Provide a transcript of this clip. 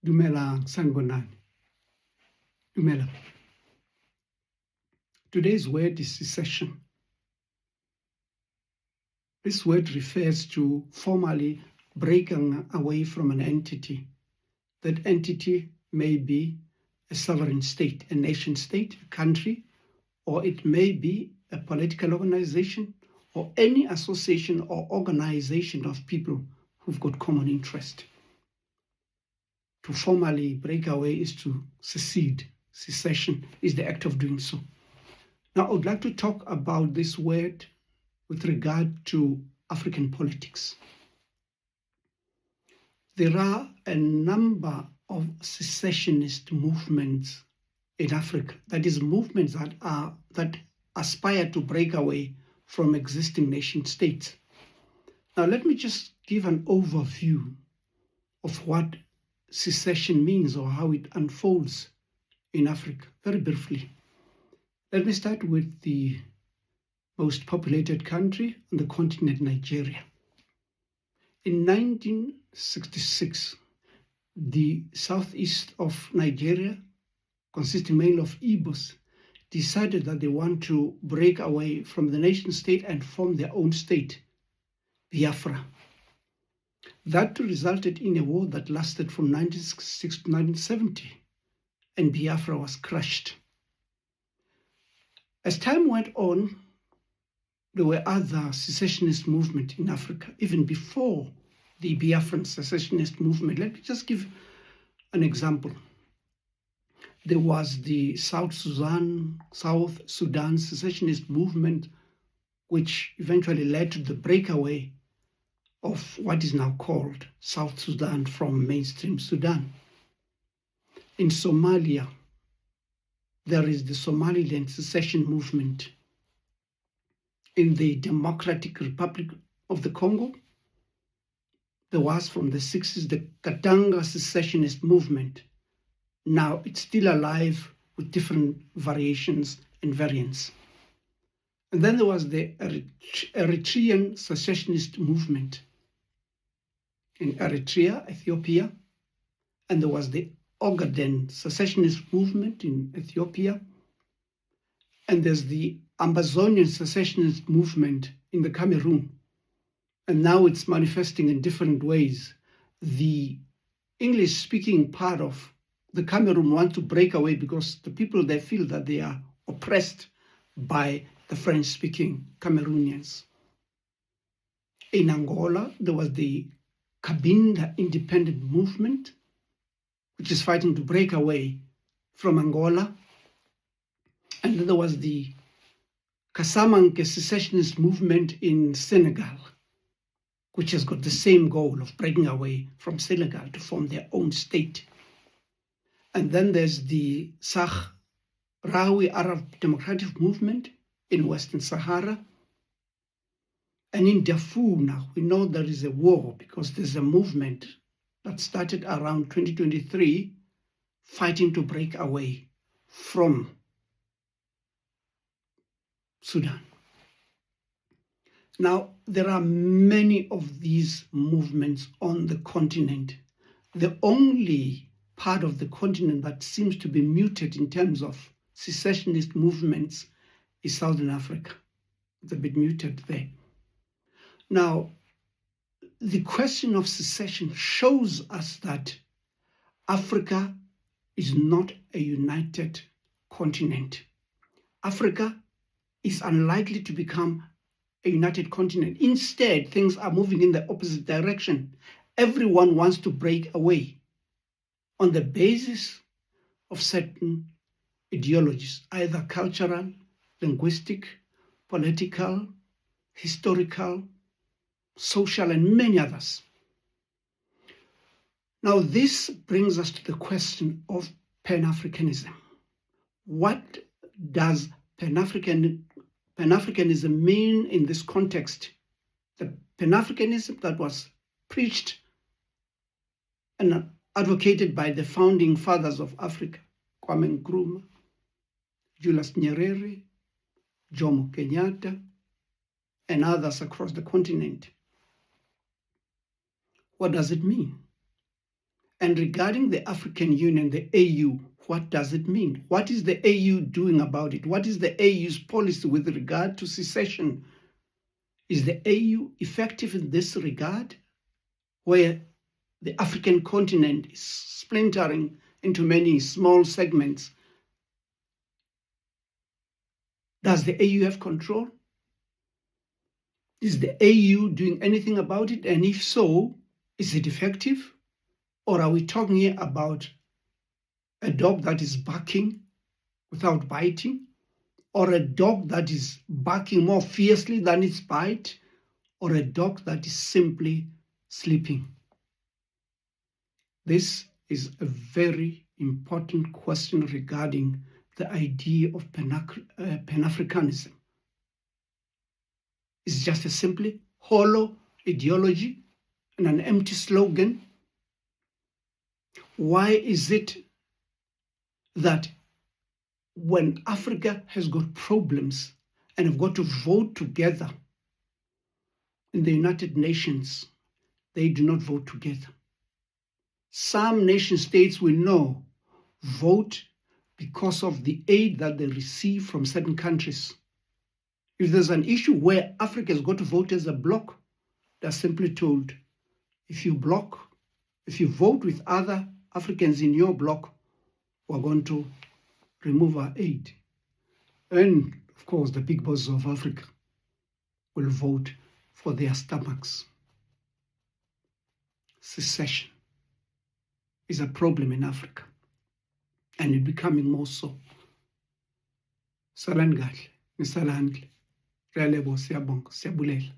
Dumelang, sanibonani. Dumela. Today's word is secession. This word refers to formally breaking away from an entity. That entity may be a sovereign state, a nation state, a country, or it may be a political organization or any association or organization of people who've got common interest. To formally break away is to secede. Secession is the act of doing so. Now, I would like to talk about this word with regard to African politics. There are a number of secessionist movements in Africa, that is, movements that aspire to break away from existing nation states. Now, let me just give an overview of what secession means or how it unfolds in Africa, very briefly. Let me start with the most populated country on the continent, Nigeria. In 1966, the southeast of Nigeria, consisting mainly of Igbos, decided that they want to break away from the nation state and form their own state, Biafra. That resulted in a war that lasted from 1966 to 1970, and Biafra was crushed. As time went on, there were other secessionist movements in Africa, even before the Biafran secessionist movement. Let me just give an example. There was the South Sudan secessionist movement, which eventually led to the breakaway of what is now called South Sudan from mainstream Sudan. In Somalia, there is the Somaliland secession movement. In the Democratic Republic of the Congo, there was from the 60s the Katanga secessionist movement. Now it's still alive with different variations and variants. And then there was the Eritrean secessionist movement in Eritrea, Ethiopia, and there was the Ogaden secessionist movement in Ethiopia, and there's the Amazonian secessionist movement in the Cameroon, and now it's manifesting in different ways. The English-speaking part of the Cameroon want to break away because the people there feel that they are oppressed by the French-speaking Cameroonians. In Angola, there was the Cabinda independent movement, which is fighting to break away from Angola. And then there was the Casamangue secessionist movement in Senegal, which has got the same goal of breaking away from Senegal to form their own state. And then there's the Sahrawi Arab Democratic Movement in Western Sahara. And in Darfur now, we know there is a war because there's a movement that started around 2023 fighting to break away from Sudan. Now, there are many of these movements on the continent. The only part of the continent that seems to be muted in terms of secessionist movements is Southern Africa. It's a bit muted there. Now, the question of secession shows us that Africa is not a united continent. Africa is unlikely to become a united continent. Instead, things are moving in the opposite direction. Everyone wants to break away on the basis of certain ideologies, either cultural, linguistic, political, historical, social, and many others. Now, this brings us to the question of Pan-Africanism. What does Pan-Africanism mean in this context? The Pan-Africanism that was preached and advocated by the founding fathers of Africa, Kwame Nkrumah, Julius Nyerere, Jomo Kenyatta, and others across the continent. What does it mean? And regarding the African Union, the AU, what does it mean? What is the AU doing about it? What is the AU's policy with regard to secession? Is the AU effective in this regard, where the African continent is splintering into many small segments? Does the AU have control? Is the AU doing anything about it? And if so, is it effective? Or are we talking here about a dog that is barking without biting? Or a dog that is barking more fiercely than its bite? Or a dog that is simply sleeping? This is a very important question regarding the idea of Pan-Africanism. It's just a simply hollow ideology and an empty slogan. Why is it that when Africa has got problems and have got to vote together in the United Nations, they do not vote together? Some nation states we know vote because of the aid that they receive from certain countries. If there's an issue where Africa has got to vote as a bloc, they're simply told, if you vote with other Africans in your bloc, we're going to remove our aid. And of course, the big bosses of Africa will vote for their stomachs. Secession is a problem in Africa, and it's becoming more so. Salani kahle, nisalani. Re a leboha, siyabonga, siyabulela.